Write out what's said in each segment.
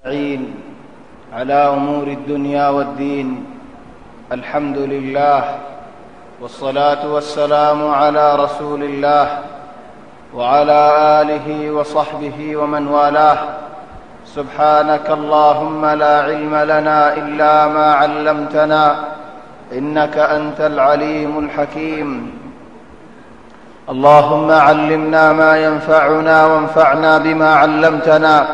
على أمور الدنيا والدين. الحمد لله والصلاة والسلام على رسول الله وعلى آله وصحبه ومن والاه. سبحانك اللهم لا علم لنا إلا ما علمتنا إنك أنت العليم الحكيم. اللهم علمنا ما ينفعنا وانفعنا بما علمتنا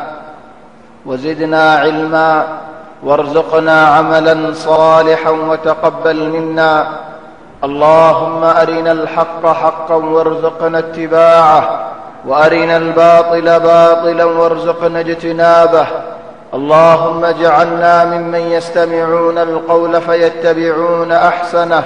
وزدنا علما وارزقنا عملا صالحا وتقبل منا. اللهم أرنا الحق حقا وارزقنا اتباعه وأرنا الباطل باطلا وارزقنا اجتنابه. اللهم اجعلنا ممن يستمعون القول فيتبعون أحسنه.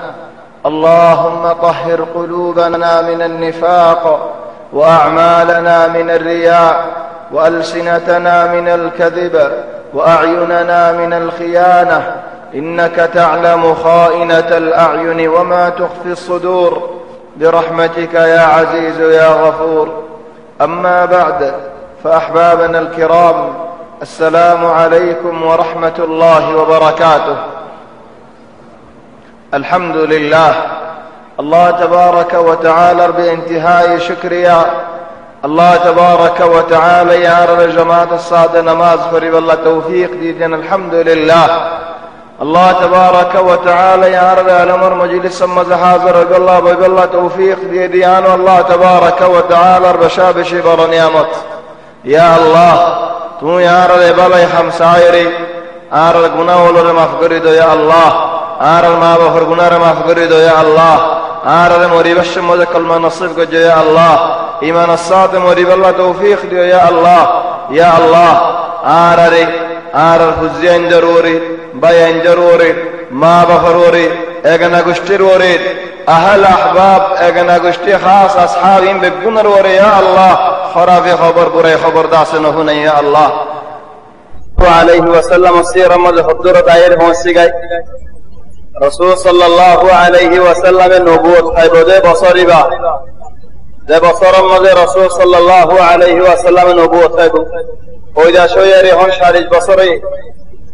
اللهم طهر قلوبنا من النفاق وأعمالنا من الرياء وألسنتنا من الكذب وأعيننا من الخيانة، إنك تعلم خائنة الأعين وما تخفي الصدور، برحمتك يا عزيز يا غفور. أما بعد، فأحبابنا الكرام، السلام عليكم ورحمة الله وبركاته. الحمد لله، الله تبارك وتعالى بانتهاء شكريا. الله تبارك وتعالى يا رب جماعة الصلاة نماز فريب الله توفيق ديدنا. الحمد لله. الله تبارك وتعالى يا رب الأمر مجلس مز حاضر الله بالله توفيق ديديان. والله تبارك وتعالى بشابش برنيامت يا الله تو يا رب بالله خمسائري آر الجناه ولا مغفرة يا الله. آر ما بخر جناه مغفرة يا الله. آر مريبش مز كلمة نصيب كج يا الله. إيمان الصاد مريب الله توفيق ديو يا الله يا الله. آر الحزين ضروري بيان ضروري ما بخروري اغنا غشتروري أهل أحباب اغنا غشتي خاص أصحابين بقنروري يا الله. خرافي خبر بري خبر داسنه هنا يا الله عليه وسلم. السيرة مز حضور دائر هونسيغاي رسول صلى الله عليه وسلم نبوت حيبودي بصري با ده بصر مزه رسول صلى الله عليه وسلم نبوت ہے ہوجا شویری ہن شالج بصری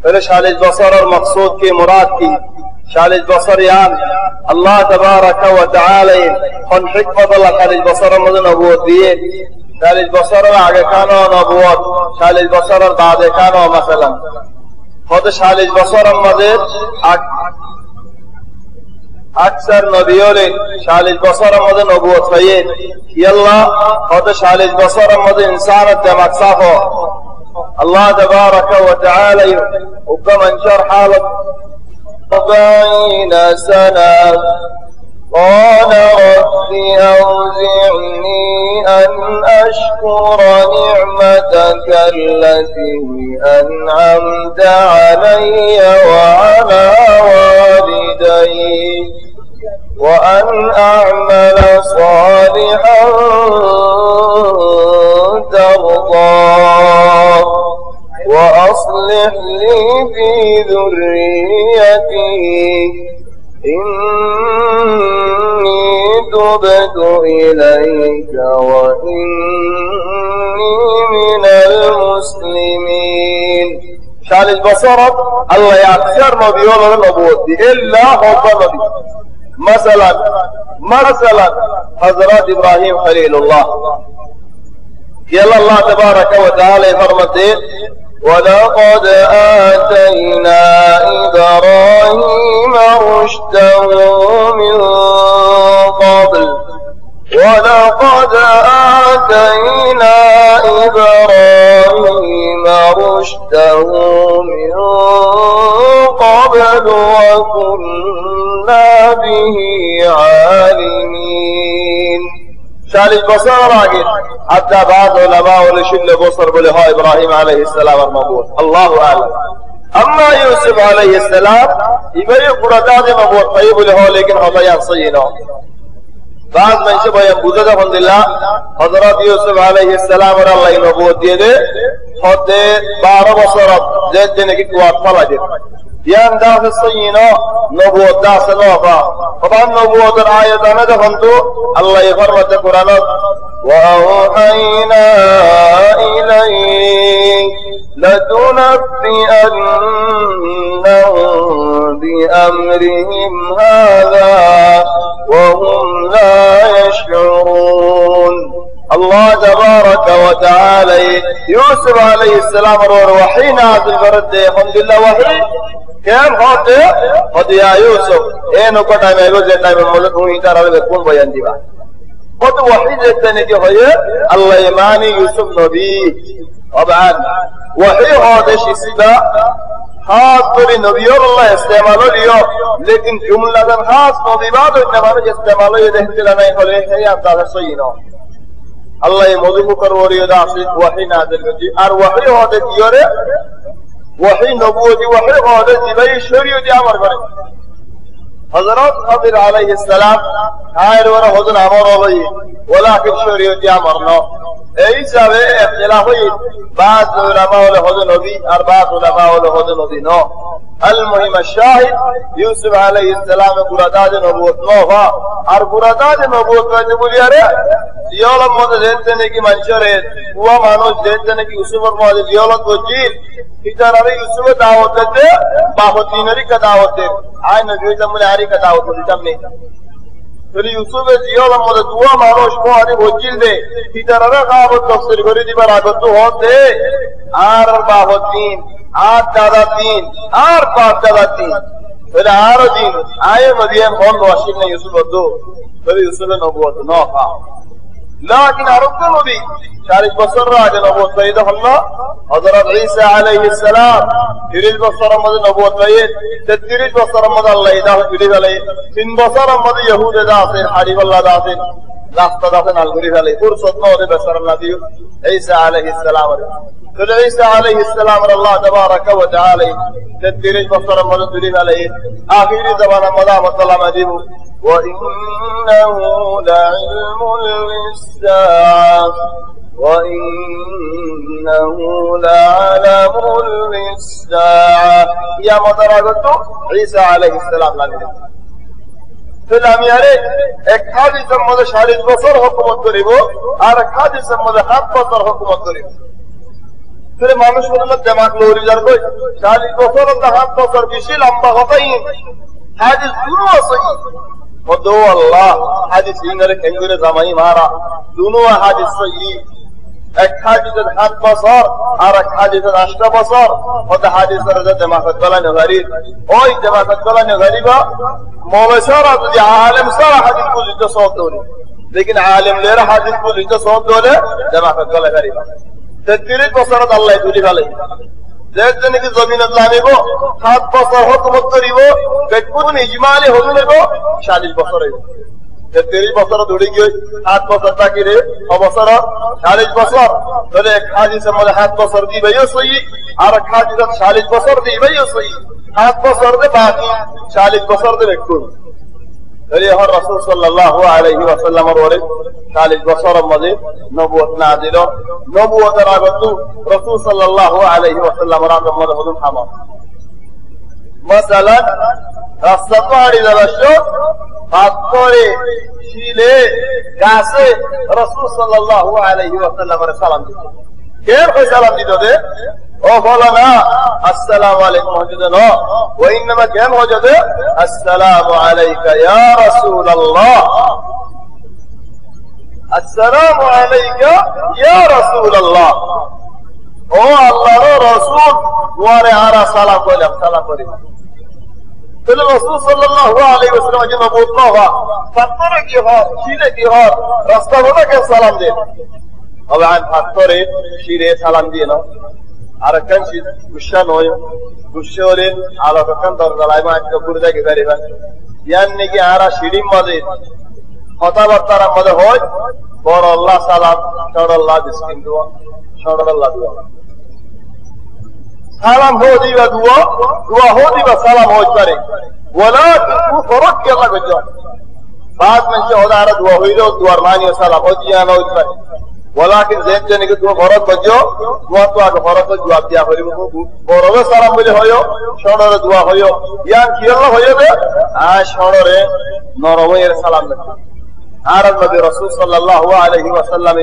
پھر شالج بصر المقصود کی مراد کی شالج بصر یان اللہ تبارک و تعالی ہن حکمت اللہ شالج بصر مزه نبوت دیے. شالج بصر آگے کانو نبوت شالج بصر بعد کانو مثلا خود شالج بصر مزه اکثر نبیوں نے شالج بصر مد نبوت ہے یلا خود شالج بصر مد انسان دماغ صاف ہو. اللہ تبارک و تعالی حکم انشر حالت 40 سنة. قال رب أوزعني أن أشكر نعمتك التي أنعمت علي وعلى والدي وأن أعمل صالحا ترضاه وأصلح لي في ذريتي إني تبت إليك وإني من المسلمين. شالج بصرت الله يأكثر نبيون النبوة إلا حب نبي. مثلا حضرات إبراهيم خليل الله يلا الله تبارك وتعالى فرمته ولقد آتينا إبراهيم رشده من قبل ولقد آتينا إبراهيم رشده من قبل وكنا به عالمين. شالج بصر راجل حتى بعض علماء ولشل بصر بلها إبراهيم عليه السلام المبوط الله أعلم. أما يوسف عليه السلام يبري قرداد مبوط طيب له لكن هم يعصينه. بعض من شبه ينبوذة الحمد لله حضرات يوسف عليه السلام اور اللہ نبوت دیے دے خود 12 بصرت زید دینے کی قوات فلجر يان داخل الصينة نبوة داخل نوفا طبعا نبوة الآية ندفنتو الله يفرمت القرآن وأوحينا إليك لتنبئنهم بأمرهم هذا وهم لا يشعرون الله تبارك وتعالى يوسف عليه السلام وحي نازل برد الحمد لله وحي كم خد يا يوسف اينو كتا ميگو زيتا ملك هو يتار على كون بيان ديوا خد وحي زيتا نجي هي الله يماني يوسف نبي طبعا وحي هذا شيء سيدا خاص طري نبي الله استعماله ليه لكن جملة خاص نبي بعد استعماله استعماله يده لنا يقول هي هذا صينه الله يمضي كروري داسي وحي نازل كجي ار وحي هذا ديوره وحي نبوتي وحي هذا دبي شريعه دي امر করে حضرت خضر عليه السلام غير ورا حضن امر ہوئی ولكن شريعه دي امر نو এই হিসাবে اختلاف ہوئی بعض علماء له حضن نبي اربع علماء له حضن نبي نو المهم الشاهد يوسف عليه السلام قرادات نبوت نوفا আর قرادات نبوت কাজে বলি আরে জিয়ালত মধ্যে দেখতে নাকি মানুষের হুয়া মানুষ দেখতে নাকি ইউসুফের মধ্যে জিয়ালত বজির ইতারারে ইউসুফে দাওয়াত দিতে বাহতিনেরই দাওয়াত দে আয় নবী জামলে আরি দাওয়াত দিতাম নেই তবে ইউসুফে জিয়ালত মধ্যে দুয়া মানুষ কোয়ারি বজির দে ইতারারে দাওয়াত তফসির করে দিবার আগত হতে আর বাহতিন আর দাদা তিন আর পাঁচ দাদা তিন তাহলে আরো দিন আয়ে মদিয়ান বন্ধ আসেন না ইউসুফ দো তবে ইউসুফের নবুয়ত নফা لكن عرفت نبي 40 বছর আগে নবুয়ত পেয়ে হলো হযরত ঈসা আলাইহিস সালাম 30 বছর মধ্যে নবুয়ত পেয়ে 33 বছর মধ্যে আল্লাহ ইদাহ ফিরে গেলে 3 বছর মধ্যে ইহুদে দাসে হারিবাল্লাহ দাসে রাস্তা দাসে নালগুরি গেলে ফুরসত নওরে বেসার আল্লাহ দিও ঈসা আলাইহিস সালাম عيسى عليه السلام الله تبارك وتعالى 33 বছর মধ্যে ফিরে গেলে আখিরি জামানা মধ্যে আল্লাহ মাদিব وإنه لعلم للساعة وإنه لعلم للساعة يا مدرجة عيسى عليه السلام لله فلام ياره এক হাদিসের মধ্যে 40 বছর হুকুমত করিব আর এক হাদিসের মধ্যে 7 বছর হুকুমত করিব তাহলে মানুষ বলল দিমাগ লরি যার কই 40 বছর আর 7 বছর বেশি লম্বা হতাই হাদিস দুনো আছে ودو الله حديث ينره كنجره زماني مارا दोनों حديث صحيح এক হাদিসের 7 বছর আর এক হাদিসের 8 বছর ওটা হাদিসের দিমাগত গলানে গারি ওই দিমাগত গলানে গারিবা মৌলানা যদি আলেম সারা হাদিস বলি তো সব দৌড়ে लेकिन आलिम लेरा हादिस বলি তো সব দৌড়ে দিমাগত গলা গারিবা 33 বছর আল্লাহ তুলি গলে যেতে নাকি জমিনত লামিব 7 বছর হুকুমত করিব বেকুন ইজমালি হলো নেব 40 বছর হইব 33 বছর ধরে গিয়ে 7 বছর বাকি রে অবসর 40 বছর তাহলে এক হাদিসের মধ্যে 7 বছর দিবেও সহি আর এক হাদিসের 40 বছর দিবেও সহি 7 বছর দে বাকি 40 বছর দে বেকুন তাহলে হর রাসূল সাল্লাল্লাহু আলাইহি ওয়াসাল্লামের ওরে 40 বছরের মধ্যে নবুয়ত নাযিল নবুয়তের আগত রাসূল সাল্লাল্লাহু আলাইহি ওয়াসাল্লামের আগমন হলো থামা মাসালান রাস্তা পাড়ি যাওয়ার পাথরে শিলে গাছে রাসূল সাল্লাল্লাহু আলাইহি ওয়াসাল্লামের সালাম দিত কেন কই সালাম দিত দে ও বলো না আসসালামু আলাইকুম হজরত ওয়া ইনমা কেন হজরত আসসালামু আলাইকা ইয়া রাসূলুল্লাহ আসসালামু আলাইকা ইয়া রাসূলুল্লাহ ও আল্লাহর রাসূল ওয়ারে আরা সালাম কইলাম সালাম করি তাহলে রাসূল সাল্লাল্লাহু আলাইহি ওয়াসাল্লাম যে নবুয়ত হওয়া পাথরে কি হয় শিলে কি হয় রাস্তা বলে কে সালাম দেন হবে আন পাথরে শিলে সালাম দিয়ে না আর কাঞ্চি গুশা নয় গুশোরেন আলাদা কান দরজায় মা একটা পুরো জায়গা গারিবা ইয়ান্নি কি আরা শিডিম মাঝে কথাবার্তার মধ্যে হয় বড় আল্লাহ সালাম ছোট আল্লাহ বিসমিল দোয়া ছোট আল্লাহ দোয়া সালাম হো দিবা দোয়া দোয়া হো দিবা সালাম হইতে পারে ওয়ালাকিন কু ফরক কি আল্লাহ গজা بعد من شيء هذا على دعاء ويلو دعاء ماني وسلام وديا ما وجبه ولكن زين جنك دعاء فرض بجو دعاء تو اگه فرض جواب دیا করিব বড় সালাম বলে হয়ো ছোটরে দোয়া হয়ো ইয়ান কি আল্লাহ হয়ো বে আ ছোটরে নরমের সালাম লাগে আর নবী রাসূল সাল্লাল্লাহু আলাইহি ওয়াসাল্লাম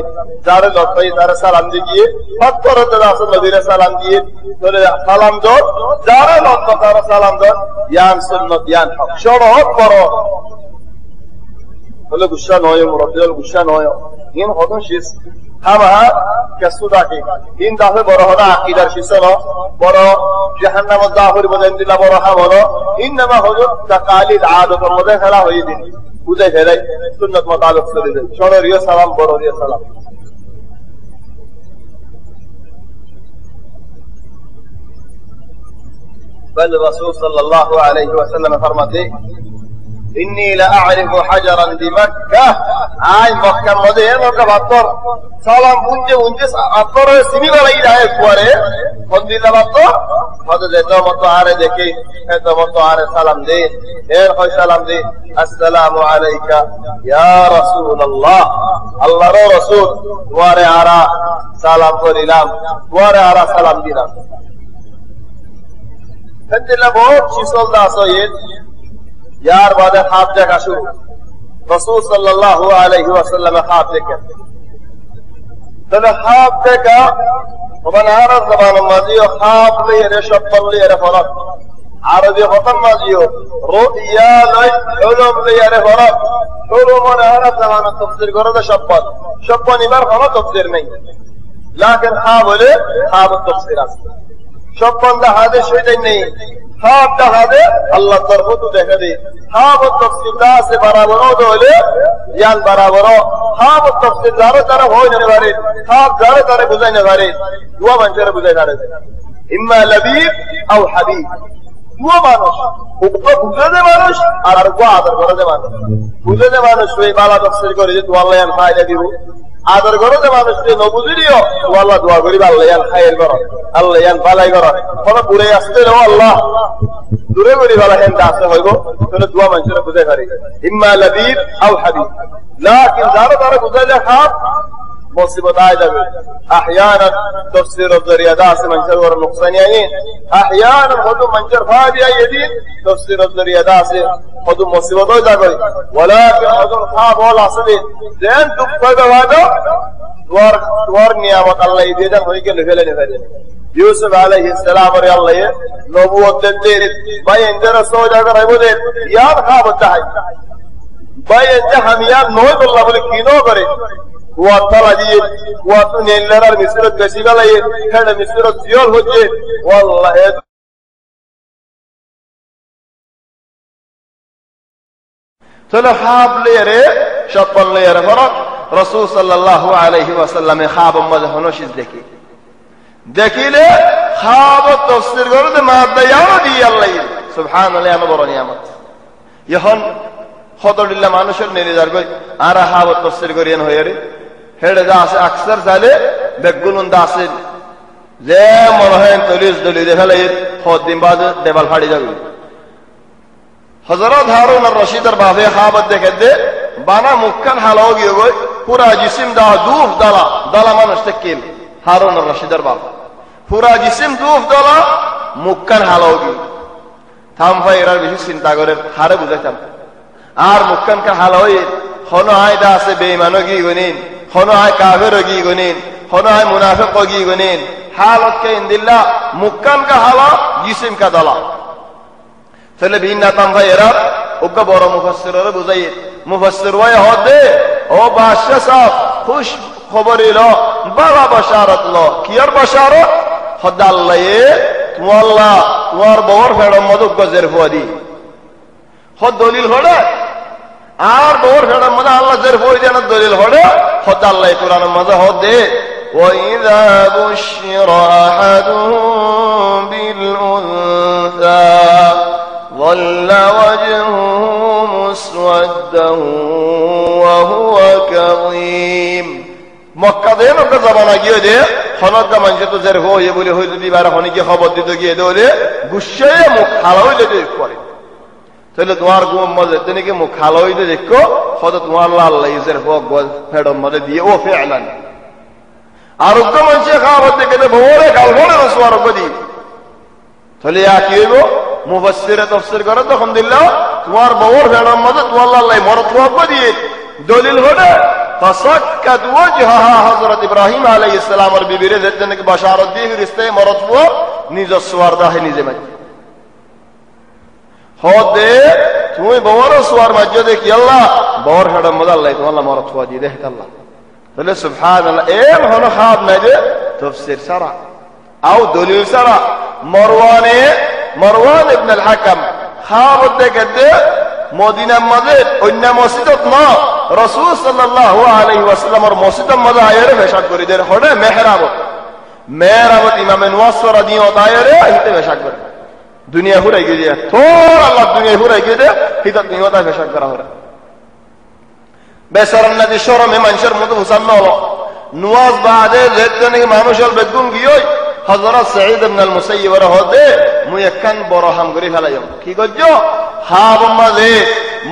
যার লতাই তার সালাম দিয়ে ফতরতে রাসূল নবীর সালাম দিয়ে তোরে সালাম দাও যার লতা তার সালাম দাও ইয়ান সুন্নাত ইয়ান হক সরহ করো বলে গুসা নয় মুরব্বিল গুসা নয় ইন হদন শিস হামা কেসুদা কি ইন দাফে বড় হনা আকীদার শিসন বড় জাহান্নাম দাফের বলেন দিলা বড় হামলো ইনমা হুজুর তাকালিদ আদতের মধ্যে খেলা হয়ে দিন বুঝাই ফেরাই সুন্নাত মোতাবেক চলে যায় সরো রিয়া সালাম বড় রিয়া সালাম بل رسول صلى الله عليه وسلم فرمته إني لأعرف حجرا بمكة آج مكة مدى مكة بطر سلام بنجي بنجي أطر سمي بلائي جائے کوارے خود دیتا بطر خود دیتا مطو آرے دیکھے ایتا مطو آرے سلام دے ایر خوش سلام دے السلام علیکہ یا رسول اللہ اللہ رو رسول وارے آرہ سلام کو نیلام وارے آرہ سلام دینا فندلہ بہت چیسول دا سوید यार बाद खाब देखा शुरू रसूल सल्लल्लाहु अलैहि वसल्लम खाब देखा तो खाब देखा बनारा ज़बान माजियो खाब ले रे शब्द ले रे फरक अरबी खतम माजियो रुया ले उलूम ले रे फरक उलूम बनारा ज़बान तफसीर करो तो शब्द निबार खाना तफसीर नहीं लेकिन खाब ले खाब तफसीर शब्द ला हादे शोइदे नहीं खाब दहादे अल्लाह तरफ तो देखा दे खाब तफसीलदार से बराबर हो दोले यान बराबर हो खाब तफसीलदार तरफ हो जाने वाले खाब ज़ारे तरफ बुझाने वाले दुआ मंजर बुझाने वाले इम्मा लबीब औ हबीब दुआ मानुष उनको बुझाने मानुष और अर्वा आदर करने मानुष बुझाने मानुष वे बाला तफसील करे जो अल्लाह यान फायदा दियो आदर करो যে মানুষকে নবুঝিও ও আল্লাহ দোয়া করি আল্লাহ ইয়ান খায়ের করো আল্লাহ ইয়ান বালাই করো কোন পুরে আসতে রে আল্লাহ দূরে করি বালা হেন দাসে হইব কোন দোয়া মানুষের বুঝাই পারে ইম্মা লাবিব আও হাবিব লাকিন যারা তারা বুঝাইলে খাপ মুসিবত আয় যাবে احيانا تفسير الذريعه سے منظر اور نقصان یعنی احيانا خود منظر فاضی یدی تفسير الذريعه سے خود مصیبت ہو جائے ولكن خود خواب ولا اصلی ذهن دکھ پیدا ہوا دوار نعمت اللہ دے دن ہوئی کے لفے لے فائدے یوسف علیہ السلام اور اللہ نبوت دے بھائی اندر سو جا کر ہے وہ دے یاد خواب ہوتا ہے بھائی اندر ہم یاد نوئی اللہ بولے کینو کرے وطلع دي وطني اللي مسيرة قسيقة لي كان مسيرة زيال هجي والله تلو حاب ليري شطل ليري فرق رسول صلى الله عليه وسلم خواب مدهنوش ازدكي دكي لي خواب التفسير قرد ما الديانة دي الله سبحان الله نبرا نعمت يهن خطر لله مانوشل نيني دارگوي آرا خواب التفسير قريان هيري হেড়ে যা আছে আকসার চাইলে বেগুলুন দাসে যে মনে হয় তলিস দলি দেখালে দিন বাদ দেবাল ফাড়ি যাবে হজরত হারুন আর রশিদের বাপে খাবাত দেখে দে বানা মুখখান হালাও গিয়ে গই পুরা জিসিম দা দুফ দালা দালা মানুষ তেকিল হারুন আর রশিদের বাপ পুরা জিসিম দুফ দালা মুখখান হালাও গিয়ে থাম ভাই এরা বেশি চিন্তা করে হারে বুঝাইতাম আর মুখখান কা হালাওই হনো আয়দা আছে বেঈমানও গিয়ে গনিন হনো আয় কাফের গি গনিন হনো আয় মুনাফিক গি গনিন হালত কে ইনদিল্লা মুক্কান কা হালা জিসিম কা দালা তাহলে ভিন্না তাম ভাই এরা ওকে বড় মুফাসসিররা বুঝাই মুফাসসির ওয়া হদে ও বাদশা সাহেব খুশ খবর এলো বড় বশারত লো কিয়ার বশারত হদাল্লায়ে তুআল্লাহ তোমার বড় ফেড়ম মদক গজের ফদি হদ দলিল হড়ে আর বড় ফেড়ম মদ আল্লাহ জের ফদি দেন দলিল হড়ে خد الله قرآن ماذا هدي وإذا بشر أحدهم بالأنثى ظل وجهه مسودا وهو كظيم مكة دين وكذا زمانا جيه ده خناقة من جتو زرفو يبولي هو يدي بارا خني كي خبر دي تو جيه ده غشة مخالوي ده يكوري তাহলে তোমার গুম মজে তুমি কি মুখালই দে দেখো খোদ তোমার আল্লাহ ইজের হোক গোল ফেডম মজে দিয়ে ও ফিআলান আরোগ্য মানুষে খাবার দেখে ভোরে কালবনে রসওয়ার গদি তাহলে ইয়া কি হইব মুফাসসিরে তাফসীর করে তখন দিল্লাহ তোমার বউর ফেডম মজে তোমার আল্লাহ মরত হোক গদি দলিল হলে فسكت وجهها حضرت ابراهيم عليه السلام اور بیبی زدن کی بشارت دی رشتے مرد وہ নিজ সোয়ারদা হে নিজে মাঝে হদে তুমি বড় সোয়ার মাঝে দেখি আল্লাহ বড় হাড় মজা আল্লাহ তোমার মরদ হওয়া দিয়ে দেখে আল্লাহ তাহলে সুবহানাল্লাহ এর হলো খাব নাই যে তাফসীর সারা আও দলিল সারা মারওয়ান ইবনে আল হাকাম খাব দেখতে মদিনা মাঝে অন্য মসজিদত না রাসূল সাল্লাল্লাহু আলাইহি ওয়াসাল্লামের মসজিদের মাঝে আয়ের পেশাব করে দেয় হড়ে মেহরাবত ইমাম নওয়াজ রাদিয়াল্লাহু তাআলা হিতে পেশাব করে দুনিয়া ঘুরে গিয়ে তোর আল্লাহ দুনিয়া ঘুরে গিয়ে হিতে নিয়তা পেশাব করা হয় বেসারান নবী শরমে মানুষের মতো হুসান হলো নওয়াজ বাদে যেতেন মানুষের বেগুন গিয়ে হযরত সাঈদ ইবনে আল মুসাইয়্যিব হতে মুই একখান বড় হাম করে ফেলাইম কি গজ্জো হাব মাঝে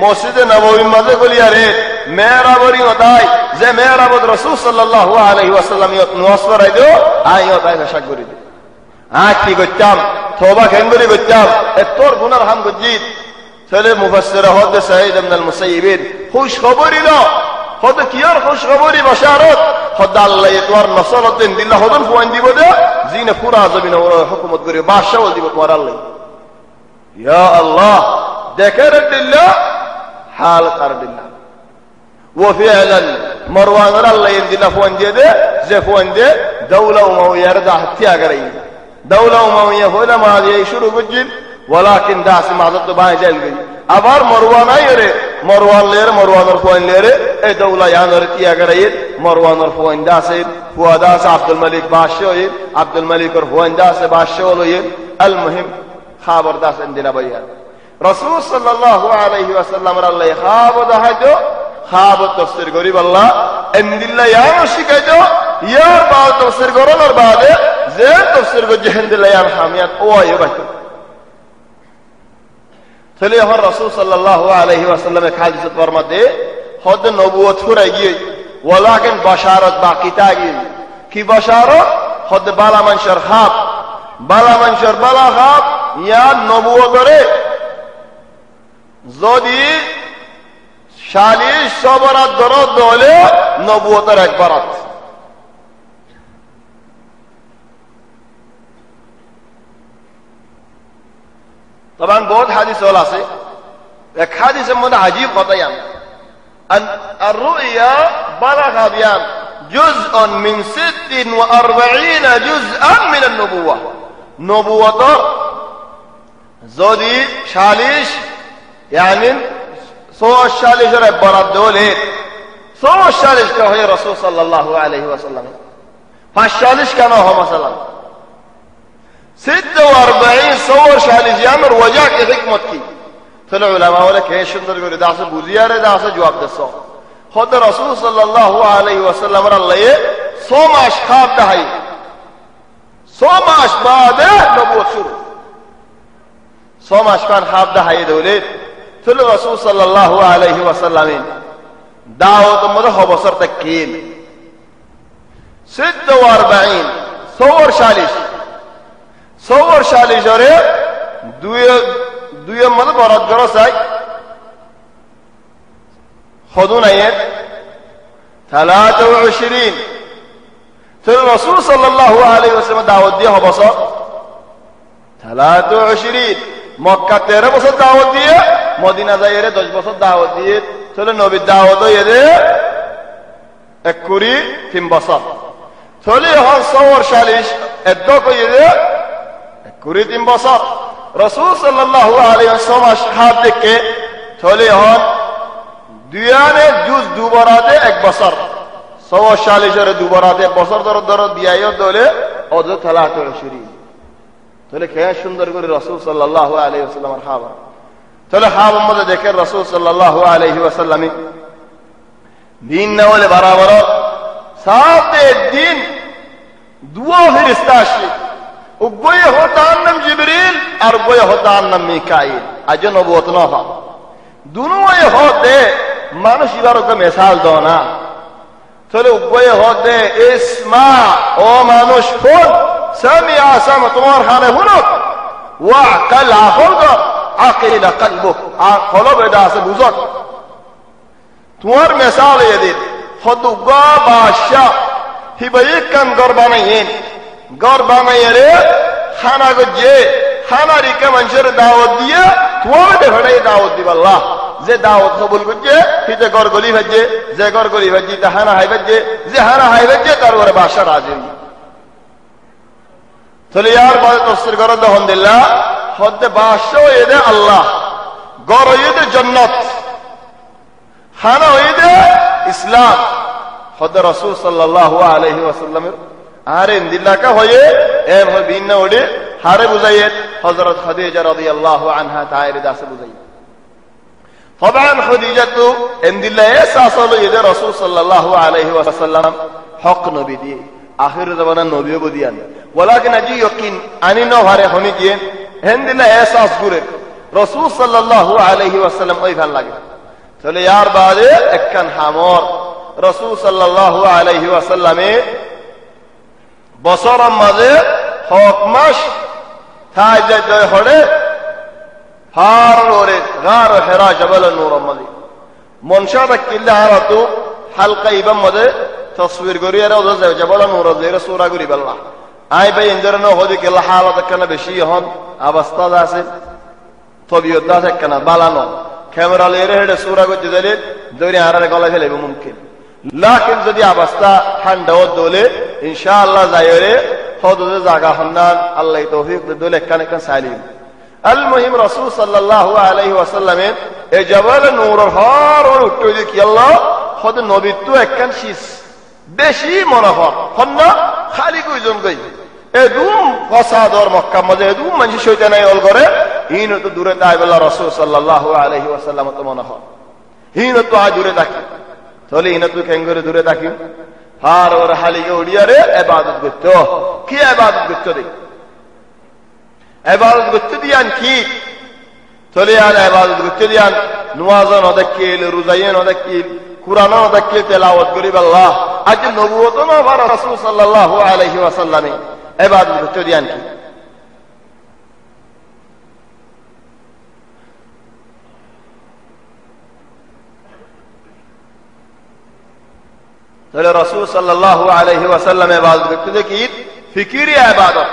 মসজিদে নববী মাঝে গলিয়ারে মেহরাবরি হতাই যে মেহরাবত রাসূল সাল্লাল্লাহু আলাইহি ওয়াসাল্লাম নওয়াজ পড়াই দিও আই হতাই পেশাব করে দি কি করতাম তওবা কেন করে করতাম তোর গুনার হাম গজ্জিত ছেলে মুফাসসির হতে সাঈদ ইবনে আল মুসাইয়্যিব খুশ খবরই না হতে কি আর খুশ খবরই বাশারত খোদ আল্লাহ তোর নসরতেন দিল্লাহ হদন ফুয়ান দিব দে জিনে পুরা জমিনে হুকুমত করে বাদশাহ দিব তোমার আল্লাহ ইয়া আল্লাহ দেখের দিল্লাহ হাল কর দিল্লাহ وفعلا مروان الله يندنا فوان دي زي فوان دي دولة أموية رضا حتيا قرأي دولة أموية فولا ما هذه شروع قجل ولكن داس معذب باين جال گئی ابار مروان آئیرے مروان لیر مروان الفوان لیر اے دولة یان رتیا قرأي مروان الفوان داسي فواداس عبد الملك باشوئي عبد الملك الفوان داسي باشوئي المهم خابر داس اندنا بيان رسول صلى الله عليه وسلم الله خابر داحجو খাব তাফসীর করি আল্লাহ এন্দিল্লা ইয়া শিখাইতো ইয়ার বাদ তাফসীর করার বাদে যে তাফসীর কো জেহেন্দিল্লা ইয়া হামিয়াত ও আয় বাইতো তাহলে এখন রাসূল সাল্লাল্লাহু আলাইহি ওয়াসাল্লামের হাদিসত ফরমাতে হদ নবুয়ত ফুরাই গিয়ে ওয়ালাকিন বাশারত বাকি থাকি কি বাশারত হদ বালা মানশর খাব বালা মানশর বালা খাব ইয়া নবুয়তরে যদি শালিশ সবরাত দরদ হলে নবুয়তের এক বারাত طبعا বহুত হাদিস হল আছে এক হাদিসের মধ্যে আজীব কথায়াম الرؤيا بلغ بيان جزء من 46 جزءا من النبوة نبوة যদি শালিশ يعني صوت شالش رب برد دولي صوت شالش كهي رسول صلى الله عليه وسلم فالشالش كان هو مثلا 46 صور شالش يامر وجاك حكمت کی فل علماء ولك هي شندر گوري داس بوزياره داس جواب دسو خود رسول صلى الله عليه وسلم الله صوم اشخاب دهي صوم اشباد نبوت شروع صوم اشخان خاب دهي دولي فل رسول صلى الله عليه وسلم دعوت مده بصر تكين 46 صور شالش اره دوی مده برات گرسای خدون آیت 23 فل رسول صلى الله عليه وسلم دعوت ديه بصر 23 মক্কা 13 বছর দাওয়াত দিয়ে মদিনা যাইরে 10 বছর দাওয়াত দিয়ে চলে নবীর দাওয়াত হইরে 23 বছর চলে হন সওর শালিশ এদ্দ কইরে 23 বছর রাসূল সাল্লাল্লাহু আলাইহি ওয়াসাল্লাম আসহাব থেকে চলে হন দুয়ানে জুজ দুবরাতে 1 বছর সওর শালিশের দুবরাতে বছর ধরে দিয়াইও দলে অদ 23 তাহলে কে সুন্দর করে রাসূল সাল্লাল্লাহু আলাইহি ওয়াসাল্লামের হাবা তাহলে হাবার মধ্যে দেখেন রাসূল সাল্লাল্লাহু আলাইহি ওয়াসাল্লাম দিন না হলে বরাবর সাথে দিন দুয়া ফেরেশতা আসে উগয়ে হতার নাম জিবরিল আর উগয়ে হতার নাম মিকাইল আজ নবুয়ত না হয় দুনোই হতে মানুষ ইবারকে মিসাল দাও না তাহলে উগয়ে হতে ইসমা ও মানুষ ফোন سمع سمع তোমার খানে হুনুক ওয়াকাল আখলক আকিল কলবক قلب এটা আছে বুঝক তোমার মিসাল এদের হদু গা বাদশাহ হিবাই কান গর বানাইয়েন গর বানাইয়ে রে খানা গজে খানা রিকা মানুষের দাওয়াত দিয়ে তোমার দেহড়াই দাওয়াত দিবাল্লাহ যে দাওয়াত কবুল করছে হিতে গর গলি ভাজে যে গর গলি ভাজি তা হানা হাই ভাজে যে হানা হাই ভাজে তার ওরে বাদশাহ রাজি তাহলে ইয়ার বাদে তফসির করে আলহামদুলিল্লাহ হদে বাদশাহ এদে আল্লাহ গর হইতে জান্নাত খানা হইতে ইসলাম হদে রাসূল সাল্লাল্লাহু আলাইহি ওয়াসাল্লামের আরে ইন্দিল্লাকা হয়ে এর হয় ভিন্ন ওড়ে হারে বুঝাইয়ে হযরত খাদিজা রাদিয়াল্লাহু আনহা তাইরে দাসে বুঝাইয়ে طبعا খাদিজা তো ইন্দিল্লাহ এসাস হলো এদের রাসূল সাল্লাল্লাহু আলাইহি ওয়াসাল্লাম হক নবী দিয়ে আখির জামানার নবীও বদিয়ান ওয়ালাকিন আজি ইয়াকিন আনি ন হারে হনি গিয়ে ইন্দিল্লাহ এসাস গুরে রাসূল সাল্লাল্লাহু আলাইহি ওয়াসাল্লাম ওই ভাল লাগে তাহলে ইয়ার বাদে একখান হামর রাসূল সাল্লাল্লাহু আলাইহি ওয়াসাল্লামে বছরের মাঝে হক মাস থাই যায় হড়ে হার ওরে গার হেরা জবল নূর মাঝে মনশা কিল্লা হারাতু হালকা ইবাম মাঝে তসবির গরিয়া রাজা জবল নূর জের সূরা গরি বল্লাহ আই ভাই ইন্দরন হদি কেলা হালত কেন বেশি হন অবস্থা আছে তবিয়ত আছে কেন বালানো ক্যামেরা লেরে হেডে সূরা গরি দিলে দরি হারারে গলা ফেলে মুমকিন লাকিন যদি অবস্থা ঠান্ডা ও দোলে ইনশাআল্লাহ যায়রে হদুদে জায়গা হন্নান আল্লাহ তৌফিক দোলে কানে কান সালিম আল মুহিম রাসূল সাল্লাল্লাহু আলাইহি ওয়াসাল্লামের এই জবল নূরের হার ওর উঠে কি আল্লাহ হদ নবিত্ব একখান শীষ বেশি মনোহর হন্না খালি কয়জন গই এদুম ফাসাদর মক্কা মধ্যে এদুম মানুষ শয়তানাই অল করে ইন তো দূরে তাইবল্লাহ রাসূল সাল্লাল্লাহু আলাইহি ওয়াসাল্লাম তো মনোহর ইন তো আ দূরে থাকে তাহলে ইনা তুই কেঙ্গরে দূরে থাকি হার ওর হালিকে উড়িয়ারে ইবাদত করতো কি ইবাদত করতো রে ইবাদত করতে দিয়ান কি তাহলে আর ইবাদত করতে দিয়ান নামাজ নদাকিল রোজায়ে নদাকিল কুরআন নদাকিল তেলাওয়াত করি আল্লাহ আজ নবুয়ত না বার রাসূল সাল্লাল্লাহু আলাইহি ওয়াসাল্লামে ইবাদত করতে দিয়ান কি তাহলে রাসূল সাল্লাল্লাহু আলাইহি ওয়াসাল্লাম ইবাদত করতে কি ফিকিরি ইবাদত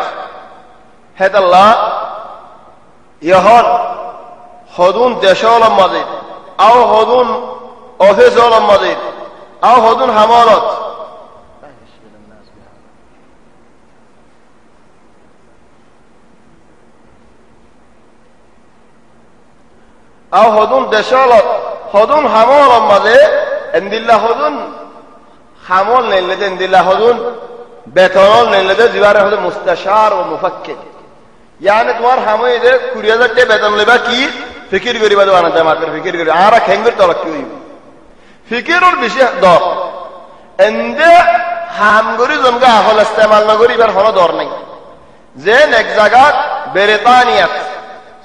হেদাল্লাহ ইহন হদুন দেশল মাজিদ আও হদুন অফিসল মাজিদ আও হদুন হামালত আও হদুন দেশল হদুন হামাল মাঝে ইন্দিল্লাহ হদুন হামল নেলেন দিল্লা হদুন বেতন নেলে জিবারে হদুন মুস্তাশার ও মুফাক্কির यानी तुम्हार हमें इधर 20,000 टे बेतन लेबा की फिकिर करिबा तो आना मात्र फिकिर करि आरा खेंगर तो लक्की हुई फिकिर और विषय दो एंदे हम गरी जमगा हल इस्तेमाल न करी बार हलो दौर नहीं जेन एक जगह ब्रिटानिया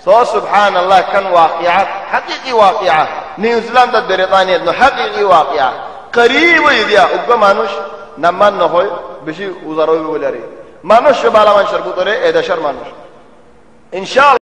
सो सुभान अल्लाह कन वाक़ियात हकीकी वाक़िया न्यूजीलैंड द ब्रिटानिया नो हकीकी वाक़िया करीब इदिया उग्गा मानुष नमान न होय बेशी उजारो बोले रे मानुष बाला मान शरबुतरे एदेशर मानुष इंशाअल्लाह